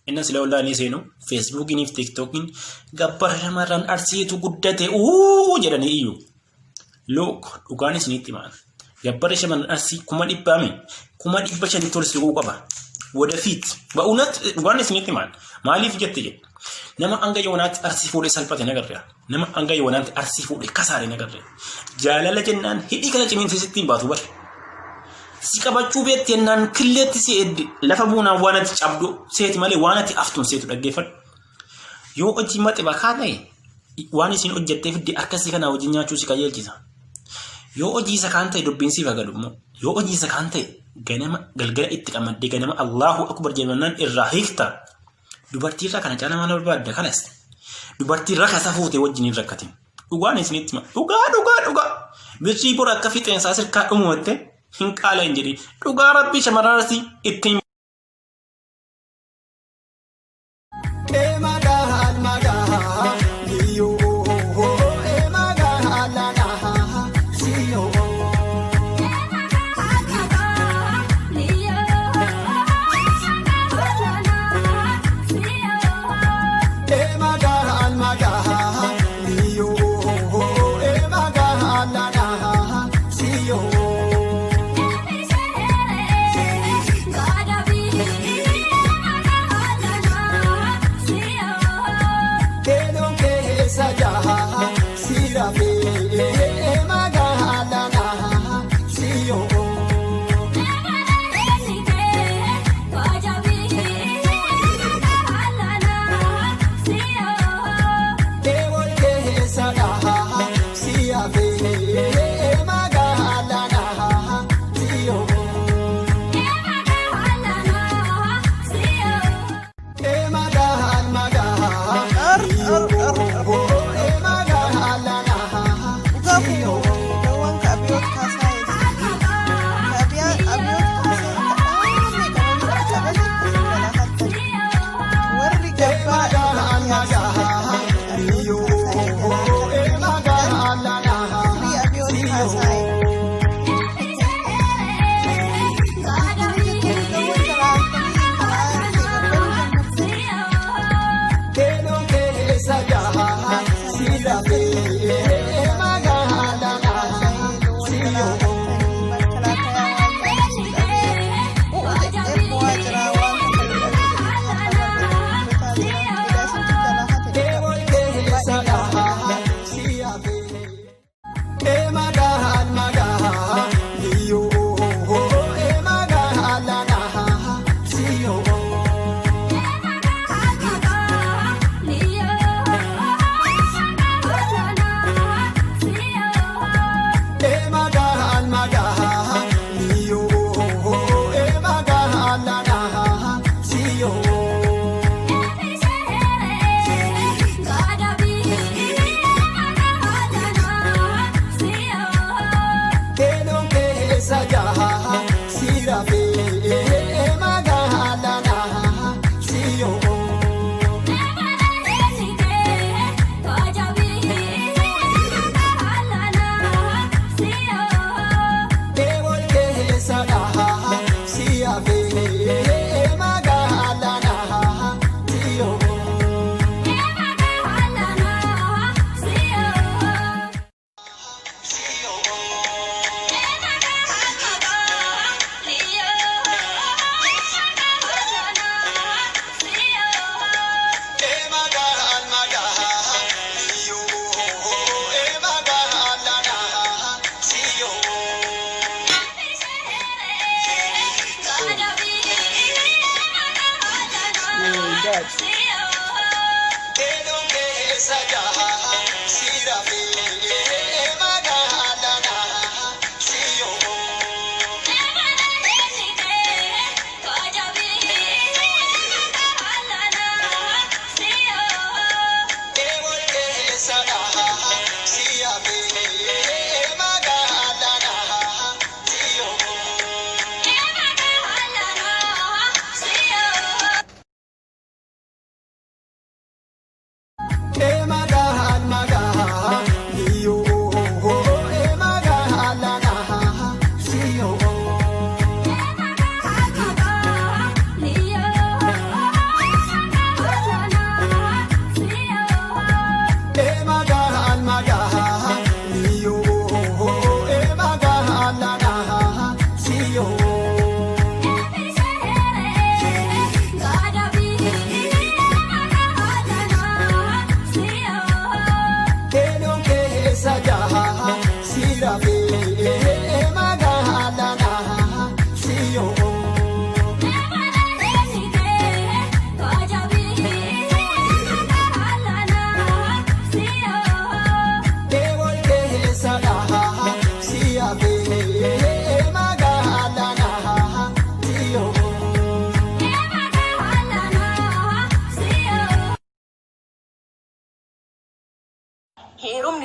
Inna sila wallaan ni seenu Feesbuukiin fi TikTokiin gabbara shamarran arsiitu guddate jedhanii iyyuu. Look dhugaan isinitti himaa. Gabbara shamarran arsii 1,500 tolsiquu qaba. Wadafiit ba'uunat dhugaan isinitti himaa. Maaliif jette jedhe. Nama hanga yoonaatti arsii fuudhee salphate nagarre. Nama hanga yoonaatti arsii fuudhee kasaare nagarre. Jaalala jennaan hidhii kana cimiinfisitti hin baatu bare. Si qabachuu beetti yennaan killeetti si eddi lafa buunaan waan ati cabdu seeti malee waan ati aftuun seetu dhaggeeffadhu. Yoo hojii maxi bakaa ta'e waan isin hojjettee fidde akkasii kanaa hojii nyaachuu si qajeelchisa. Yoo hojii isa kaan ta'e dubbiin siif hagalu immoo yoo hojii isa kaan ta'e ganama galgala itti qamaddee ganama Allahu akbar jennaan irraa hiikta. Dubartiirraa kana caalaa maal barbaadda kanas dubartiirraa kasa fuutee wajjin hin rakkatin. Dhugaan isinitti hima dhugaa birrii bora akka fixeensaa sirkaa dhumuutte. Hin qaala hin jedhi dhugaa rabbii shamarrarsi ittiin. God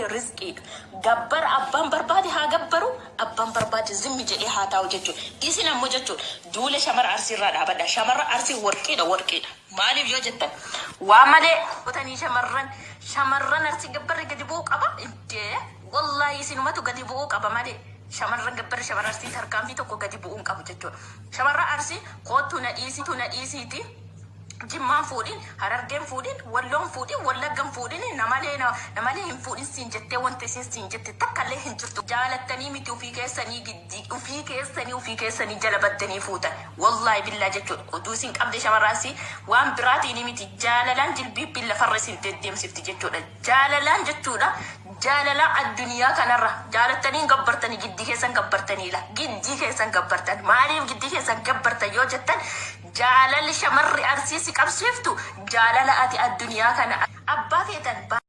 rizqii gabbar abbaan barbaade haa gabbaru abbaan barbaade zimmi jedhee haa taa'u jechuudha. Isin ammoo jechuudha duula shamara arsiirraa dhaabadha. Shamara arsii warqeedha. Maaliif yoo jettan waa malee qotanii shamarran arsii gabbarri gadi bu'uu qaba. Wallahi isinumatu gadi bu'uu qaba malee. Shamarran gabbarri shamara arsii tarkaanfii tokko gadi bu'uun qabu jechuudha. Shamarra arsii kootu na dhiisiiti. Jimmaan fuudhin, Harargeen fuudhin, Walloon fuudhin, Wallaggan fuudhin, namalee hin fuudhin siin jettee wanti isin siin jette takkallee hin jirtu. Jaalattanii miti ofii keessanii jala baddanii fuutan. Wallahi billaa jechuudha. Oduu isin qabde shamarraasii waan biraatiin miti jaalalaan jilbiibbiin lafarra isin deddeemsifti jechuudha. Jaalalaan jechuudha. Jaalala addunyaa kanarra jaalattanii gabbartanii giddii keessan gabbartaniila. Giddii keessan gabbartan. Maaliif giddii keessan gabbartan yoo jettan jaalalli shamarri arsiisi qabsiiftu jaalala ati addunyaa kana abbaa feetan